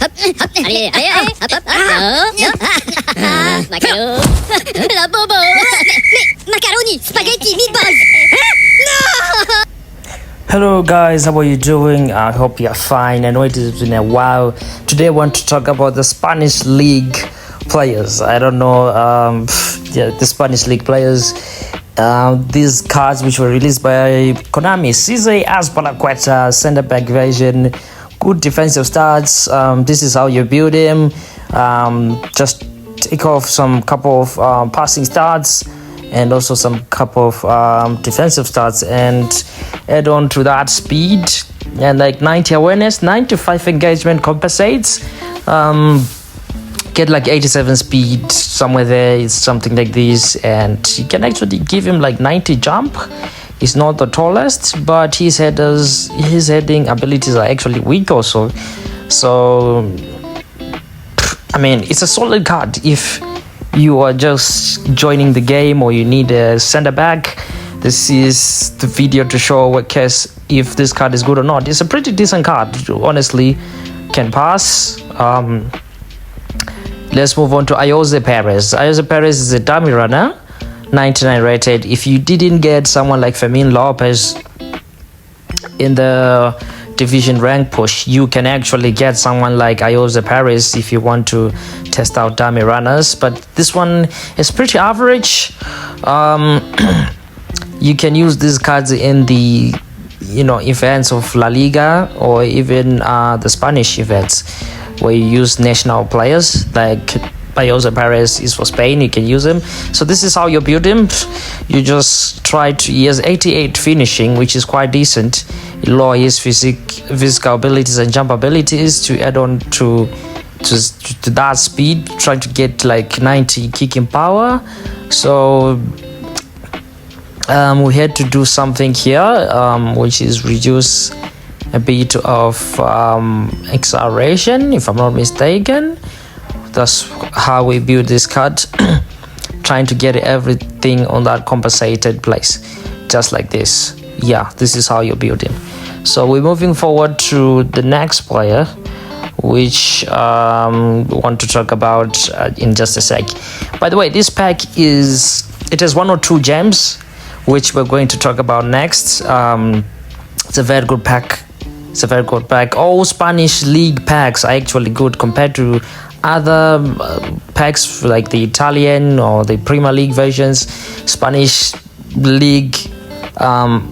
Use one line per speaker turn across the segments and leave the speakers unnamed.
Allez, allez, hop, hop, Macaro. La bobo. Mais macaroni, spaghetti, meatballs. No!
Hello guys, how are you doing? I hope you're fine. I know it has been a while. Today I want to talk about the Spanish League players. I don't know, the Spanish League players. These cards which were released by Konami. Cisse Azpilicueta, center back version. Good defensive stats. This is how you build him. Just take off some couple of passing stats and also some couple of defensive stats and add on to that speed and like 90 awareness, 95 engagement compensates, get like 87 speed somewhere there. It's something like this, and you can actually give him like 90 jump. He's not the tallest, but his heading abilities are actually weak also. So I mean, it's a solid card if you are just joining the game or you need a center back. This is the video to show if this card is good or not. It's a pretty decent card, honestly. Can pass. Let's move on to Ayoze Perez. Ayoze Perez is a dummy runner, 99 rated. If you didn't get someone like Fermin Lopez in the division rank push, you can actually get someone like Ayoze Perez if you want to test out dummy runners, but this one is pretty average. You can use these cards in the events of La Liga or even the Spanish events where you use national players. Like Ayoze Perez is for Spain, you can use him. So this is how you build him. You just try to, he has 88 finishing, which is quite decent. You lower his physical abilities and jump abilities to add on to that speed. Try to get like 90 kicking power. So we had to do something here, which is reduce a bit of acceleration, if I'm not mistaken. That's how we build this card. Trying to get everything on that compensated place, just like this. Yeah, this is how you build him. So we're moving forward to the next player, which we want to talk about in just a sec. By the way, this pack has 1 or 2 gems, which we're going to talk about next. It's a very good pack. All Spanish League packs are actually good compared to other packs like the Italian or the Premier League versions. Spanish League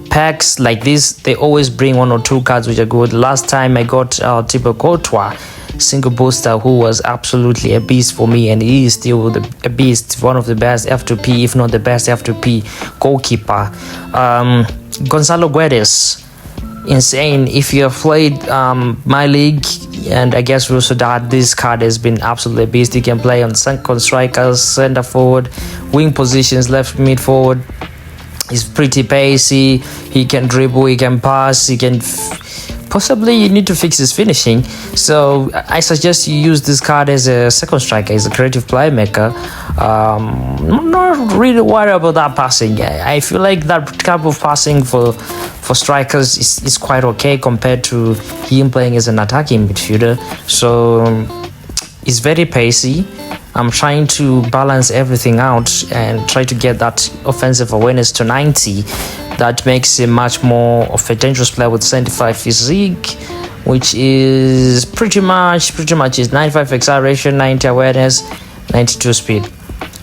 packs like this, they always bring 1 or 2 cards which are good. Last time I got Thibaut Courtois single booster, who was absolutely a beast for me, and he is still a beast, one of the best F2P, if not the best F2P goalkeeper. Gonzalo Guedes, insane. If you have played my league, and I guess Real Sociedad, this card has been absolutely a beast. You can play on second strikers, center forward, wing positions, left mid forward. He's pretty pacey. He can dribble, he can pass, he can possibly you need to fix his finishing. So I suggest you use this card as a second striker, as a creative playmaker. Not really worried about that passing. I feel like that type of passing for strikers is quite okay compared to him playing as an attacking midfielder. So he's very pacey. I'm trying to balance everything out and try to get that offensive awareness to 90. That makes him much more of a dangerous player with 75 physique, which is pretty much is 95 acceleration, 90 awareness, 92 speed.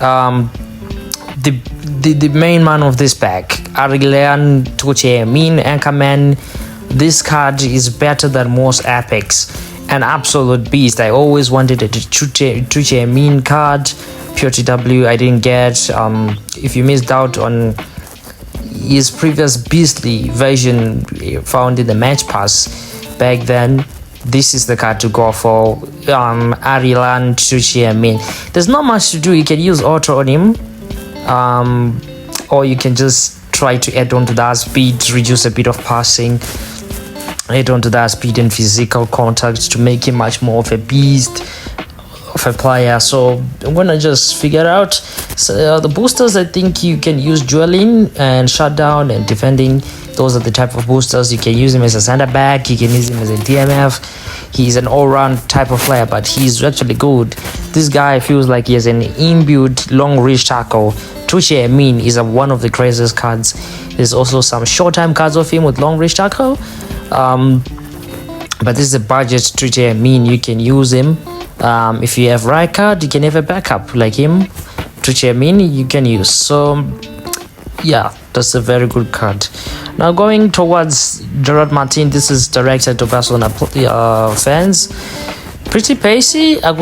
The main man of this pack, Aurelian Tchouaméni, Anchorman. This card is better than most epics. An absolute beast. I always wanted a Tchouaméni card, pure TW. I didn't get. If you missed out on his previous beastly version found in the match pass back then, this is the card to go for. Aurelian Tchouaméni. There's not much to do. You can use auto on him, or you can just try to add on to that speed, reduce a bit of passing, add on to that speed and physical contact to make him much more of a beast. of a player. So I'm gonna just figure out. So the boosters, I think you can use dueling and shutdown and defending. Those are the type of boosters. You can use him as a center back, you can use him as a DMF. He's an all-round type of player, but he's actually good. This guy feels like he has an inbuilt long reach tackle. Tuche Amin is one of the craziest cards. There's also some short-time cards of him with long reach tackle. But this is a budget Tuche Amin. You can use him. If you have right card, you can have a backup like him. Tuche Amin you can use. So yeah, that's a very good card. Now going towards Gerard Martin, this is directed to Barcelona fans. Pretty pacey. I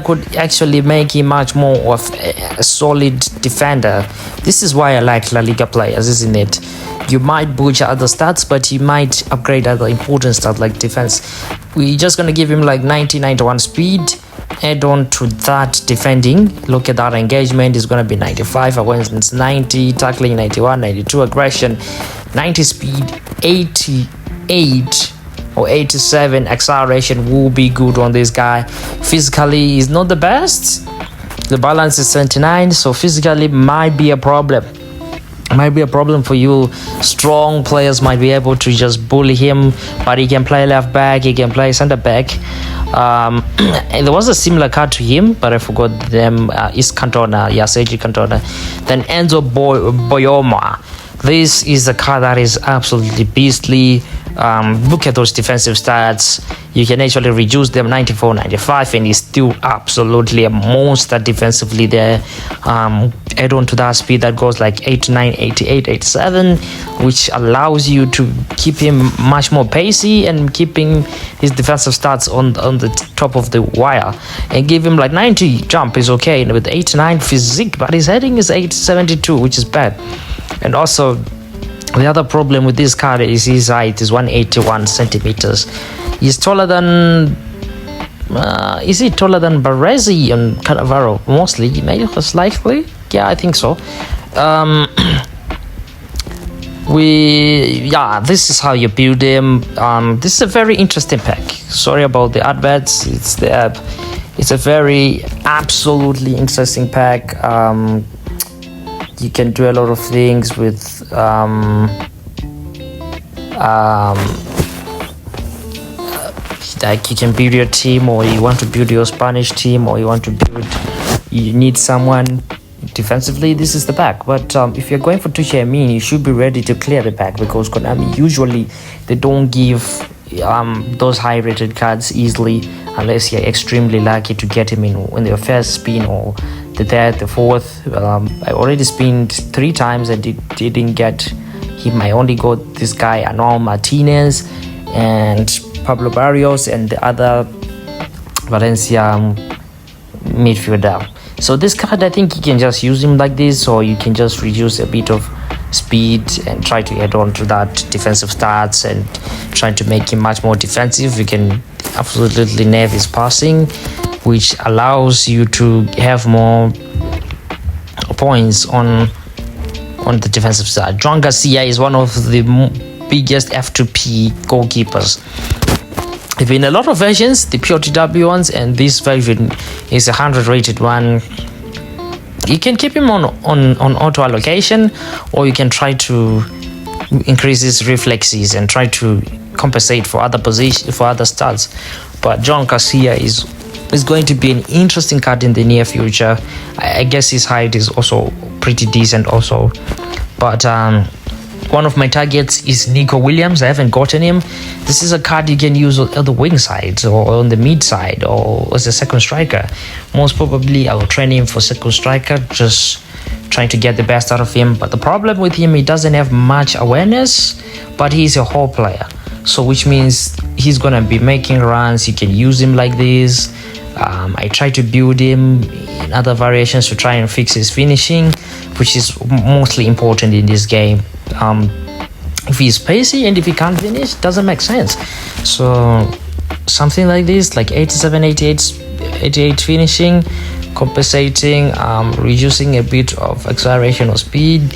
could actually make him much more of a solid defender. This is why I like La Liga players, isn't it? You might butcher other stats, but you might upgrade other important stats like defense. We're just gonna give him like 90-91 speed. Add on to that defending. Look at that engagement. It's gonna be 95, awareness 90, tackling 91, 92, aggression 90, speed 88 or 87. Acceleration will be good on this guy. Physically he's not the best. The balance is 79, so physically might be a problem. Might be a problem for you. Strong players might be able to just bully him, but he can play left back, he can play center back. And there was a similar card to him, but I forgot them. Is Cantona, Sergi Cantona. Then Enzo Boyoma. This is a card that is absolutely beastly. Look at those defensive stats. You can actually reduce them 94, 95, and he's still absolutely a monster defensively there. Add on to that speed that goes like 89, 88, 87, which allows you to keep him much more pacey and keeping his defensive stats on the top of the wire. And give him like 90 jump is okay, and with 89 physique, but his heading is 872, which is bad. And also the other problem with this card is his height is 181 centimeters. He's taller than is he taller than Baresi and Cannavaro? Mostly, maybe slightly. Yeah, I think so. This is how you build him. This is a very interesting pack. Sorry about the adverts. It's a very absolutely interesting pack. You can do a lot of things with like you can build your team, or you want to build your Spanish team, or you need someone defensively. This is the pack. But if you're going for Tuche Amin, you should be ready to clear the pack, because Konami usually they don't give those high rated cards easily unless you're extremely lucky to get him in the first spin or the third, the fourth. I already spinned 3 times and didn't get him. I only got this guy Anuel Martinez and Pablo Barrios and the other Valencia midfielder. So this card, I think you can just use him like this, or you can just reduce a bit of speed and try to add on to that defensive stats and try to make him much more defensive. You can absolutely nerf his passing, which allows you to have more points on the defensive side. Joan Garcia is one of the biggest F2P goalkeepers. There have been a lot of versions, the POTW ones, and this version is a 100 rated one. You can keep him on auto allocation, or you can try to increase his reflexes and try to compensate for other stats. But Joan Garcia is going to be an interesting card in the near future. I guess his height is also pretty decent also. But one of my targets is Nico Williams. I haven't gotten him. This is a card you can use on the wing side or on the mid side or as a second striker. Most probably I will train him for second striker, just trying to get the best out of him. But the problem with him, he doesn't have much awareness, but he's a whole player. So which means he's gonna be making runs. You can use him like this. I try to build him in other variations to try and fix his finishing, which is mostly important in this game. If he's pacey and if he can't finish, doesn't make sense. So something like this, like 87, 88 finishing, compensating, reducing a bit of acceleration or speed,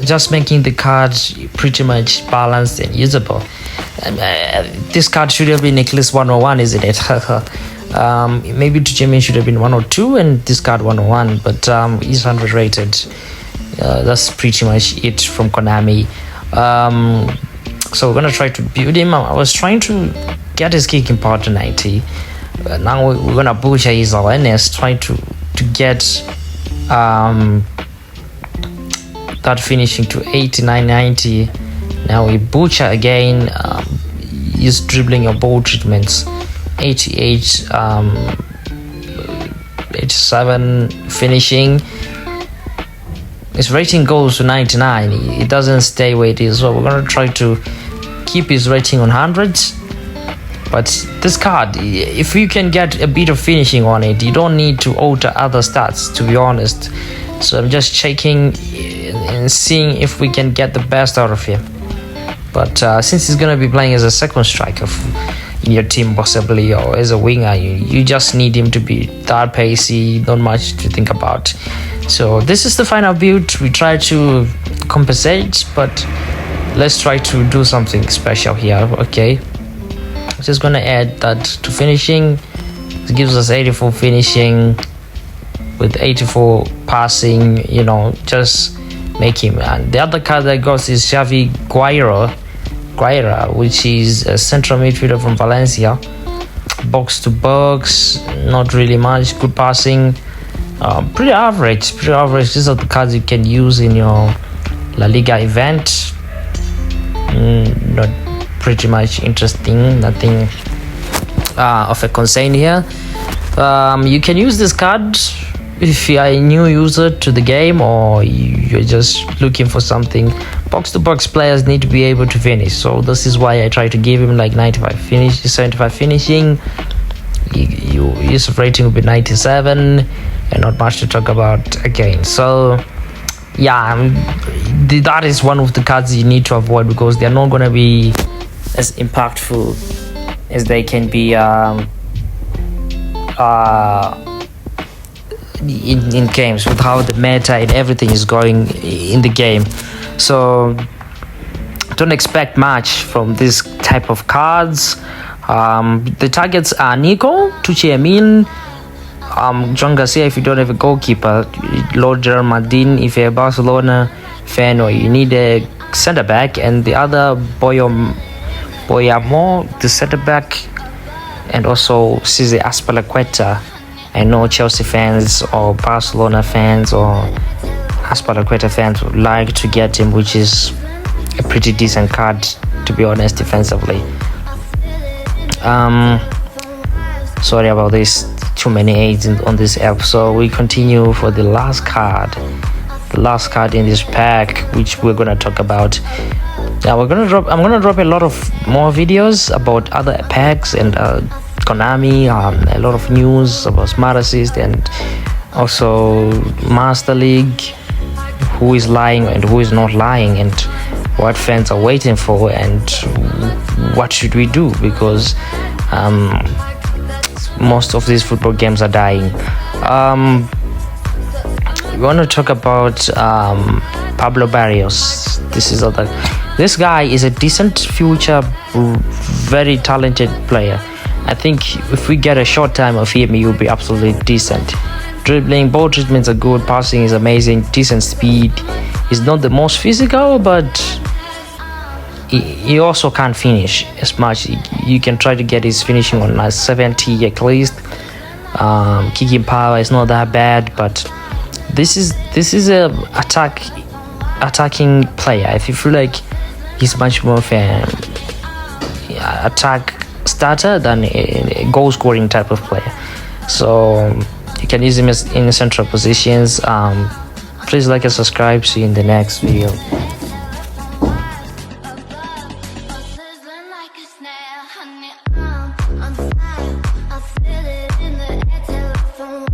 just making the card pretty much balanced and usable. This card should have been at least 101, isn't it? Maybe to Jimmy should have been 102 and this card 101, but he's underrated. That's pretty much it from Konami. So we're gonna try to build him. I was trying to get his kicking power to 90. Now we're gonna butcher his awareness, trying to get that finishing to 89, 90. Now we butcher again. He's dribbling your ball treatments, 88, 87 finishing. His rating goes to 99. It doesn't stay where it is, so we're gonna try to keep his rating on 100. But this card, if you can get a bit of finishing on it, you don't need to alter other stats, to be honest. So I'm just checking and seeing if we can get the best out of him. But since he's gonna be playing as a second striker in your team possibly, or as a winger, you just need him to be that pacey, not much to think about. So this is the final build. We try to compensate, but let's try to do something special here. Okay, just gonna add that to finishing. It gives us 84 finishing with 84 passing, you know, just make him. And the other card that goes is Xavi Guaira, which is a central midfielder from Valencia. Box to box, not really much, good passing, pretty average. These are the cards you can use in your La Liga event. Not pretty much interesting, nothing of a concern here. You can use this card if you are a new user to the game, or you're just looking for something. Box to box players need to be able to finish, so this is why I try to give him like 95 finish, 75 finishing. His rating will be 97, and not much to talk about again. So yeah, that is one of the cards you need to avoid, because they're not going to be as impactful as they can be in games, with how the meta and everything is going in the game. So don't expect much from this type of cards. The targets are Nico, Tucci Amin, John Garcia if you don't have a goalkeeper, Lord Gerard Martin if you're a Barcelona fan or you need a centre back, and the other Boyamo, the centre back, and also Cesar Azpilicueta. I know Chelsea fans or Barcelona fans or Azpilicueta fans would like to get him, which is a pretty decent card, to be honest, defensively. Sorry about this, too many aids on this app. So we continue for the last card in this pack, which we're gonna talk about. Now I'm gonna drop a lot of more videos about other packs and Konami, a lot of news about Smart Assist and also Master League, who is lying and who is not lying, and what fans are waiting for, and what should we do, because most of these football games are dying. We want to talk about Pablo Barrios. This guy is a decent future, very talented player. I think if we get a short time of him, he will be absolutely decent. Dribbling, ball treatments are good, passing is amazing, decent speed. He's not the most physical, but he also can't finish as much. You can try to get his finishing on a 70 at least. Kicking power is not that bad, but this is a attacking player. If you feel like he's much more of an attack starter than a goal scoring type of player, so you can use him in central positions. Please like and subscribe. See you in the next video.
I'm fire, I feel it in the air, telephone.